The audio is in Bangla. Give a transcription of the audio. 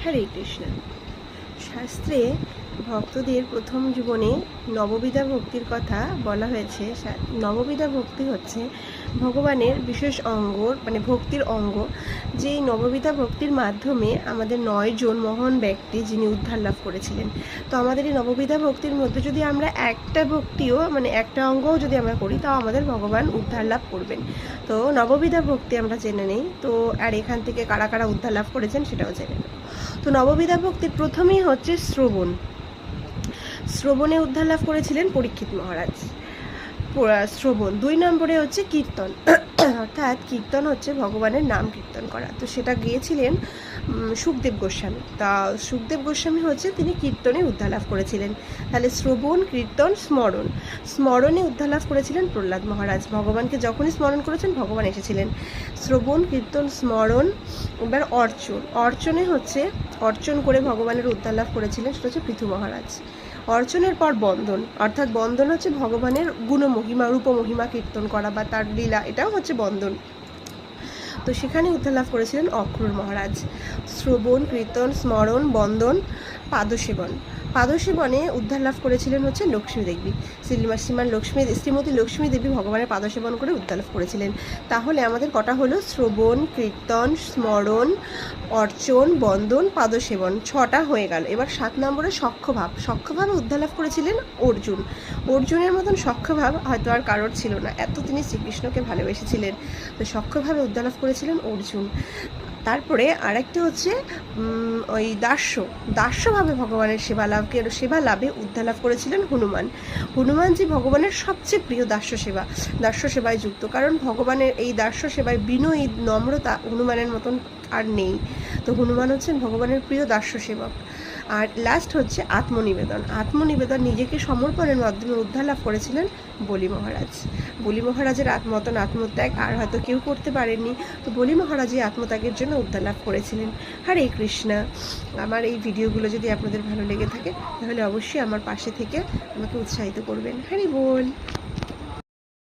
হরে কৃষ্ণ। শাস্ত্রে ভক্তদের প্রথম জীবনে নববিধা ভক্তির কথা বলা হয়েছে। নববিধা ভক্তি হচ্ছে ভগবানের বিশেষ অঙ্গ, মানে ভক্তির অঙ্গ। যেই নববিধা ভক্তির মাধ্যমে আমাদের 9 জন মহান ব্যক্তি যিনি উদ্ধার লাভ করেছিলেন। তো আমাদের এই নববিধা ভক্তির মধ্যে যদি আমরা একটা ভক্তিও, মানে একটা অঙ্গও যদি আমরা করি, তাও আমাদের ভগবান উদ্ধার লাভ করবেন। তো নববিধা ভক্তি আমরা জেনে নেই। তো আর এখান থেকে কারা কারা উদ্ধার লাভ করেছেন সেটাও জেনে নেব। তো নববিধা ভক্তির প্রথমেই হচ্ছে শ্রবণ। শ্রবণে উদ্ধার লাভ করেছিলেন পরীক্ষিত মহারাজ। শ্রবণ। 2 নম্বরে হচ্ছে কীর্তন, অর্থাৎ কীর্তন হচ্ছে ভগবানের নাম কীর্তন করা। তো সেটা গিয়েছিলেন সুখদেব গোস্বামী। তা সুখদেব গোস্বামী হচ্ছে তিনি কীর্তনে উদ্ধার লাভ করেছিলেন। তাহলে শ্রবণ, কীর্তন, স্মরণ। স্মরণে উদ্ধার লাভ করেছিলেন প্রহ্লাদ মহারাজ। ভগবানকে যখনই স্মরণ করেছেন ভগবান এসেছিলেন। শ্রবণ, কীর্তন, স্মরণ। এবার অর্চন। অর্চনে হচ্ছে অর্চন করে ভগবানের উদ্ধার লাভ করেছিলেন, সেটা হচ্ছে পৃথু মহারাজ। অর্চনের পর বন্দন, অর্থাৎ বন্দন হচ্ছে ভগবানের গুণমহিমা, রূপমহিমা কীর্তন করা বা তার লীলা, এটাও হচ্ছে বন্দন। তো সেখানে উদ্ধার লাভ করেছিলেন অক্রূর মহারাজ। শ্রবণ, কীর্তন, স্মরণ, বন্দন, পাদসেবন। পাদসেবনে উদ্ধার লাভ করেছিলেন হচ্ছে লক্ষ্মী দেবী। শ্রীমতী লক্ষ্মী দেবী ভগবানের পাদসেবন করে উদ্ধার লাভ করেছিলেন। তাহলে আমাদের কটা হলো? শ্রবণ, কীর্তন, স্মরণ, অর্চন, বন্দন, পাদসেবন, 6টা হয়ে গেল। এবার 7 নম্বরে সখ্যভাব। সখ্যভাবে উদ্ধার লাভ করেছিলেন অর্জুন। অর্জুনের মতন সখ্যভাব হয়তো আর কারোর ছিল না, এত তিনি শ্রীকৃষ্ণকে ভালোবেসেছিলেন। তো সখ্যভাবে উদ্ধার লাভ করেছিলেন অর্জুন। তারপরে আরেকটা হচ্ছে ওই দাস্যভাবে ভগবানের সেবা লাভে উদ্ধার লাভ করেছিলেন হনুমান। হনুমানজি ভগবানের সবচেয়ে প্রিয় দাস্য সেবায় যুক্ত। কারণ ভগবানের এই দাস্য সেবায় বিনয়ী, নম্রতা হনুমানের মতন আর নেই। তো হনুমান হচ্ছেন ভগবানের প্রিয় দাস্য সেবক। আর লাস্ট হচ্ছে আত্মনিবেদন, নিজেকে সমর্পণের মাধ্যমে উদ্ধার লাভ করেছিলেন বলি মহারাজ। বলি মহারাজের মতন আত্মত্যাগ আর হয়তো কেউ করতে পারেননি। তো বলি মহারাজ এই আত্মত্যাগের জন্য উদ্ধার লাভ করেছিলেন। হরে কৃষ্ণ। আমার এই ভিডিওগুলো যদি আপনাদের ভালো লেগে থাকে তাহলে অবশ্যই আমার পাশে থেকে আমাকে উৎসাহিত করবেন। হরি বল।